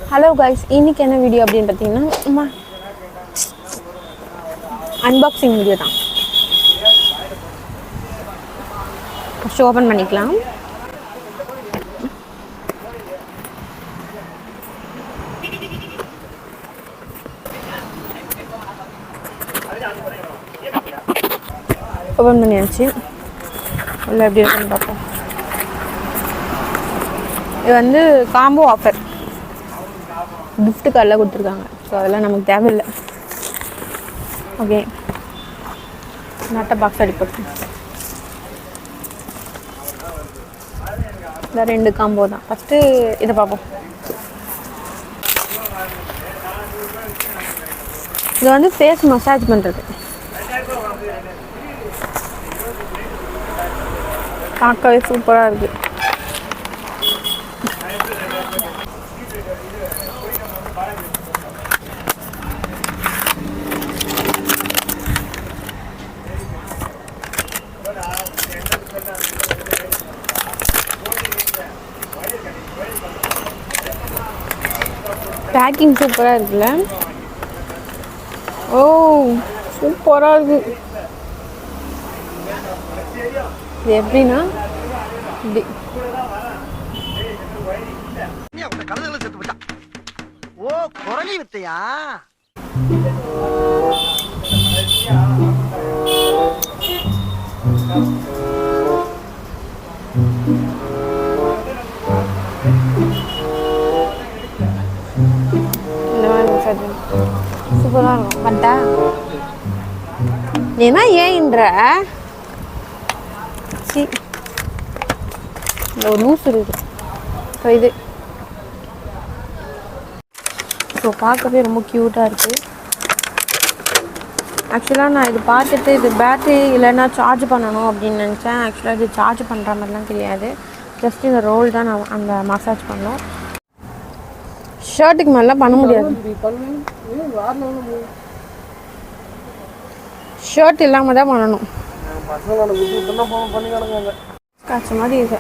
Hello guys, இன்னைக்கு என்ன video அப்படின்னு பார்த்தீங்கன்னா அன்பாக்சிங் வீடியோ தான். ஃபஸ்ட்டு ஓப்பன் பண்ணிக்கலாம். ஓப்பன் பண்ணியாச்சு. இல்லை எப்படி இருக்குன்னு பார்ப்போம். இது வந்து காம்போ ஆஃபர் கிஃப்ட் கார்டில் கொடுத்துருக்காங்க. ஸோ அதெல்லாம் நமக்கு தேவையில்லை. ஓகே, நட்ட பாக்ஸ் அடிப்பட்டு இந்த 2 காம்போ தான். ஃபஸ்ட்டு இதை பார்ப்போம். இது வந்து ஃபேஸ் மசாஜ் பண்ணுறது. பார்க்கவே சூப்பராக இருக்குது. பேக்கிங் சூப்பராக இருக்குல்ல? ஓ, சூப்பராக இருக்குது. இது எப்படின்னா இப்படி சூப்பராக இருக்கும். பட்டா ஏன்னா ஏன்ற இந்த ஒரு லூஸ் இருக்குது. ஸோ இது ஸோ பார்க்கவே ரொம்ப க்யூட்டாக இருக்குது. ஆக்சுவலாக நான் இது பார்த்துட்டு இது பேட்டரி இல்லைன்னா சார்ஜ் பண்ணணும் அப்படின்னு நினச்சேன். ஆக்சுவலாக இது சார்ஜ் பண்ணுற மாதிரிலாம் கிடையாது. ஜஸ்ட் இந்த ரோல் தான் நான் அந்த மசாஜ் பண்ணோம். ஷர்ட்டுக்கு மேலாம் பண்ண முடியாது. ஷர்ட் இல்லாமல் தான் பண்ணணும். கஷ்டமா இருக்கு.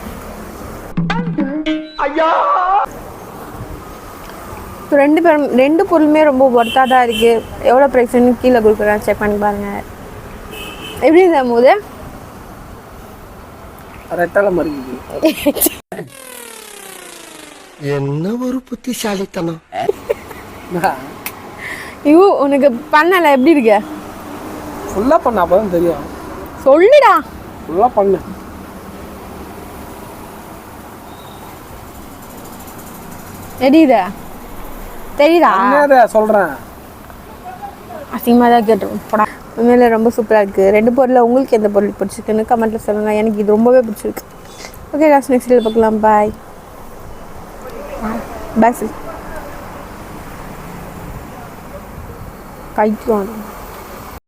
ரெண்டு பொருளுமே ரொம்ப ஒர்த்தாக தான் இருக்குது. எவ்வளோ ப்ரைஸ்ன்னு கீழே கொடுக்குறேன், செக் பண்ணி பாருங்கள். எப்படி இருந்தால் போது என்ன ஒரு புத்திசாலித்தனம். ஐயோ, உனக்கு பண்ணல எப்படி இருக்க? ஃபுல்லாக பண்ண அப்பதான் தெரியும். சொல்லுடா. ஃபுல்லாக பண்ணு. தெரியுதா? தெரியுதா? சொல்கிறேன். அசிங்கமாக தான் கேட்டுருவோம். போடா. உண்மையில ரொம்ப சூப்பராக இருக்குது. 2 பொருளில் உங்களுக்கு எந்த பொருள் பிடிச்சிருக்குன்னு கமெண்ட்டில் சொல்லுங்கள். எனக்கு இது ரொம்பவே பிடிச்சிருக்கு. ஓகே லாஸ்ட் நெக்ஸ்ட் வீடியோவில் பார்க்கலாம். பாய் பாய். கைக்கு வாங்க.